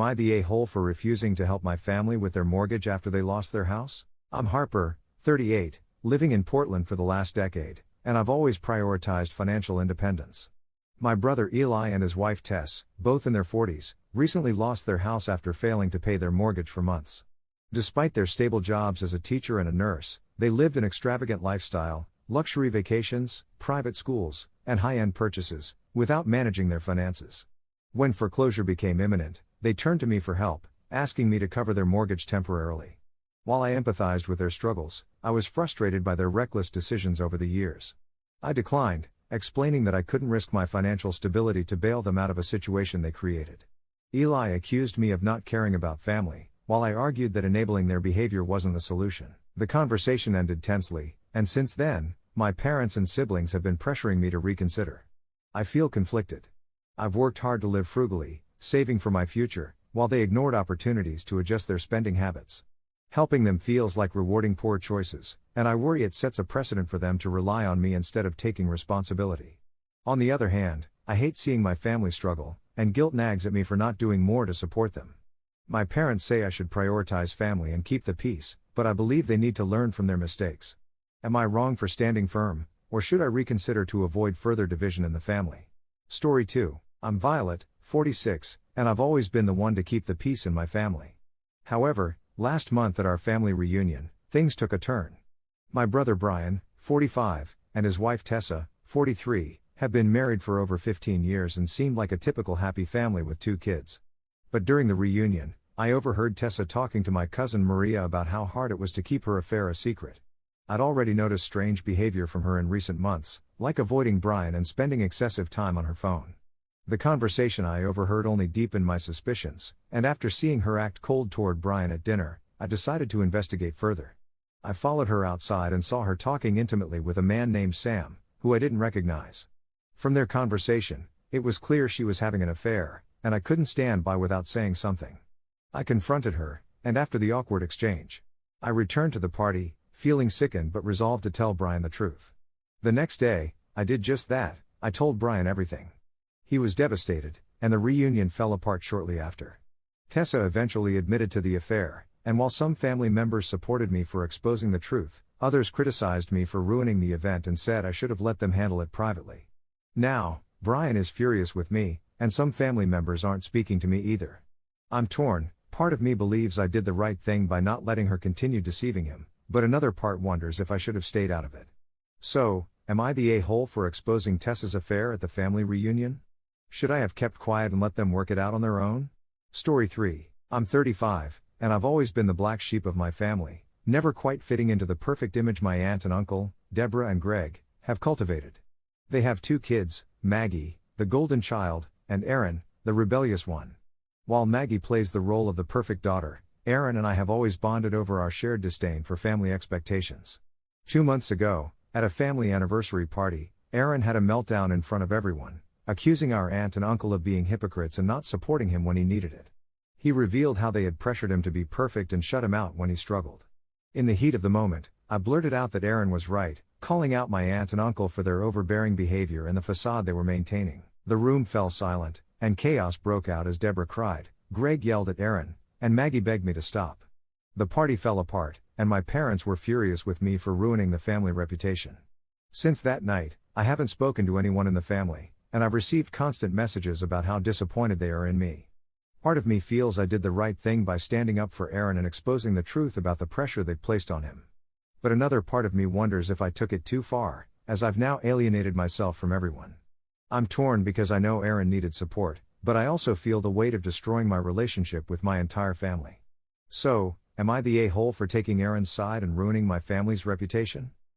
I the a-hole for refusing to help my family with their mortgage after they lost their house? I'm Harper, 38, living in Portland for the last decade, and I've always prioritized financial independence. My brother Eli and his wife Tess, both in their 40s, recently lost their house after failing to pay their mortgage for months. Despite their stable jobs as a teacher and a nurse, they lived an extravagant lifestyle, luxury vacations, private schools, and high-end purchases, without managing their finances. When foreclosure became imminent, they turned to me for help, asking me to cover their mortgage temporarily. While I empathized with their struggles, I was frustrated by their reckless decisions over the years. I declined, explaining that I couldn't risk my financial stability to bail them out of a situation they created. Eli accused me of not caring about family, while I argued that enabling their behavior wasn't the solution. The conversation ended tensely, and since then, my parents and siblings have been pressuring me to reconsider. I feel conflicted. I've worked hard to live frugally, saving for my future, while they ignored opportunities to adjust their spending habits. Helping them feels like rewarding poor choices, and I worry it sets a precedent for them to rely on me instead of taking responsibility. On the other hand, I hate seeing my family struggle, and guilt nags at me for not doing more to support them. My parents say I should prioritize family and keep the peace, but I believe they need to learn from their mistakes. Am I wrong for standing firm, or should I reconsider to avoid further division in the family? Story 2. I'm Violet, 46, and I've always been the one to keep the peace in my family. However, last month at our family reunion, things took a turn. My brother Brian, 45, and his wife Tessa, 43, have been married for over 15 years and seemed like a typical happy family with 2 kids. But during the reunion, I overheard Tessa talking to my cousin Maria about how hard it was to keep her affair a secret. I'd already noticed strange behavior from her in recent months, like avoiding Brian and spending excessive time on her phone. The conversation I overheard only deepened my suspicions, and after seeing her act cold toward Brian at dinner, I decided to investigate further. I followed her outside and saw her talking intimately with a man named Sam, who I didn't recognize. From their conversation, it was clear she was having an affair, and I couldn't stand by without saying something. I confronted her, and after the awkward exchange, I returned to the party, feeling sickened but resolved to tell Brian the truth. The next day, I did just that. I told Brian everything. He was devastated, and the reunion fell apart shortly after. Tessa eventually admitted to the affair, and while some family members supported me for exposing the truth, others criticized me for ruining the event and said I should have let them handle it privately. Now, Brian is furious with me, and some family members aren't speaking to me either. I'm torn. Part of me believes I did the right thing by not letting her continue deceiving him, but another part wonders if I should have stayed out of it. So, am I the a-hole for exposing Tessa's affair at the family reunion? Should I have kept quiet and let them work it out on their own? Story 3. I'm 35, and I've always been the black sheep of my family, never quite fitting into the perfect image my aunt and uncle, Deborah and Greg, have cultivated. They have 2 kids, Maggie, the golden child, and Erin, the rebellious one. While Maggie plays the role of the perfect daughter, Erin and I have always bonded over our shared disdain for family expectations. 2 months ago, at a family anniversary party, Erin had a meltdown in front of everyone, accusing our aunt and uncle of being hypocrites and not supporting him when he needed it. He revealed how they had pressured him to be perfect and shut him out when he struggled. In the heat of the moment, I blurted out that Erin was right, calling out my aunt and uncle for their overbearing behavior and the facade they were maintaining. The room fell silent, and chaos broke out as Deborah cried, Greg yelled at Erin, and Maggie begged me to stop. The party fell apart, and my parents were furious with me for ruining the family reputation. Since that night, I haven't spoken to anyone in the family, and I've received constant messages about how disappointed they are in me. Part of me feels I did the right thing by standing up for Erin and exposing the truth about the pressure they've placed on him. But another part of me wonders if I took it too far, as I've now alienated myself from everyone. I'm torn because I know Erin needed support, but I also feel the weight of destroying my relationship with my entire family. So, am I the a-hole for taking Erin's side and ruining my family's reputation?